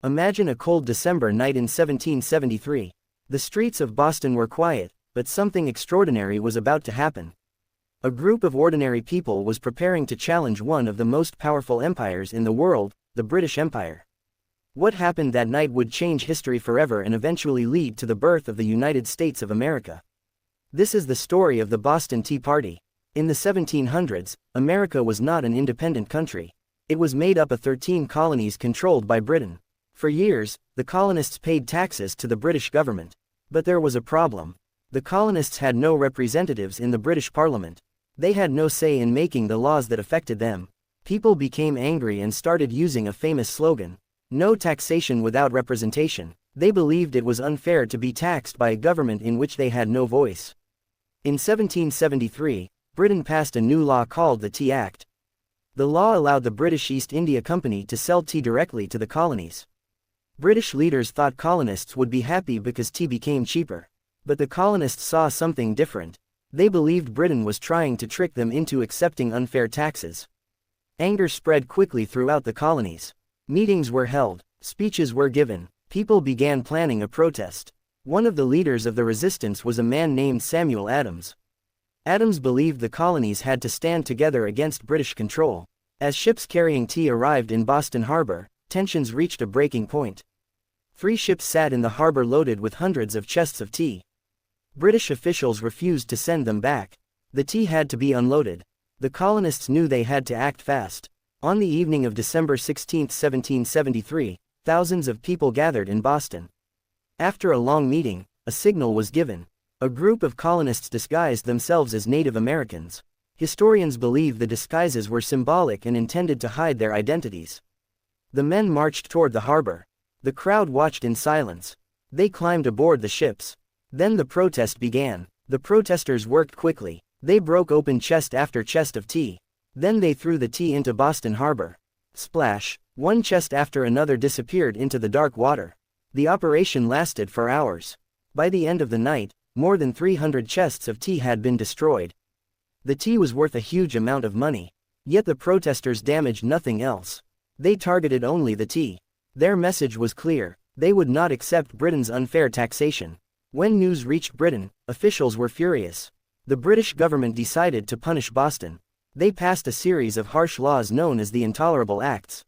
Imagine a cold December night in 1773. The streets of Boston were quiet, but something extraordinary was about to happen. A group of ordinary people was preparing to challenge one of the most powerful empires in the world, the British Empire. What happened that night would change history forever and eventually lead to the birth of the United States of America. This is the story of the Boston Tea Party. In the 1700s, America was not an independent country. It was made up of 13 colonies controlled by Britain. For years, the colonists paid taxes to the British government. But there was a problem. The colonists had no representatives in the British Parliament. They had no say in making the laws that affected them. People became angry and started using a famous slogan: "No taxation without representation." They believed it was unfair to be taxed by a government in which they had no voice. In 1773, Britain passed a new law called the Tea Act. The law allowed the British East India Company to sell tea directly to the colonies. British leaders thought colonists would be happy because tea became cheaper. But the colonists saw something different. They believed Britain was trying to trick them into accepting unfair taxes. Anger spread quickly throughout the colonies. Meetings were held, speeches were given, people began planning a protest. One of the leaders of the resistance was a man named Samuel Adams. Adams believed the colonies had to stand together against British control. As ships carrying tea arrived in Boston Harbor, tensions reached a breaking point. 3 ships sat in the harbor loaded with hundreds of chests of tea. British officials refused to send them back. The tea had to be unloaded. The colonists knew they had to act fast. On the evening of December 16, 1773, thousands of people gathered in Boston. After a long meeting, a signal was given. A group of colonists disguised themselves as Native Americans. Historians believe the disguises were symbolic and intended to hide their identities. The men marched toward the harbor. The crowd watched in silence. They climbed aboard the ships. Then the protest began. The protesters worked quickly. They broke open chest after chest of tea. Then they threw the tea into Boston Harbor. Splash! One chest after another disappeared into the dark water. The operation lasted for hours. By the end of the night, more than 300 chests of tea had been destroyed. The tea was worth a huge amount of money. Yet the protesters damaged nothing else. They targeted only the tea. Their message was clear: they would not accept Britain's unfair taxation. When news reached Britain, officials were furious. The British government decided to punish Boston. They passed a series of harsh laws known as the Intolerable Acts.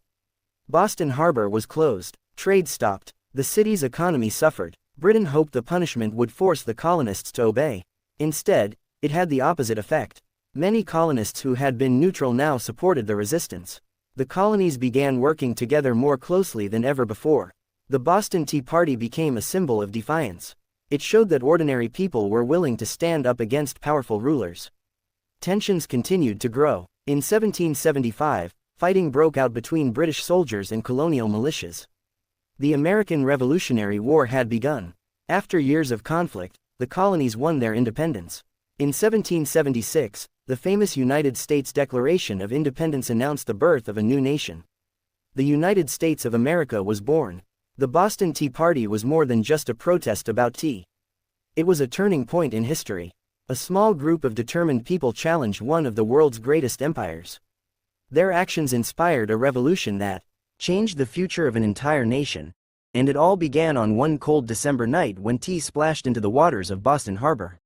Boston Harbor was closed. Trade stopped. The city's economy suffered. Britain hoped the punishment would force the colonists to obey. Instead, it had the opposite effect. Many colonists who had been neutral now supported the resistance. The colonies began working together more closely than ever before. The Boston Tea Party became a symbol of defiance. It showed that ordinary people were willing to stand up against powerful rulers. Tensions continued to grow. In 1775, fighting broke out between British soldiers and colonial militias. The American Revolutionary War had begun. After years of conflict, the colonies won their independence. In 1776, the famous United States Declaration of Independence announced the birth of a new nation. The United States of America was born. The Boston Tea Party was more than just a protest about tea. It was a turning point in history. A small group of determined people challenged one of the world's greatest empires. Their actions inspired a revolution that changed the future of an entire nation. And it all began on one cold December night when tea splashed into the waters of Boston Harbor.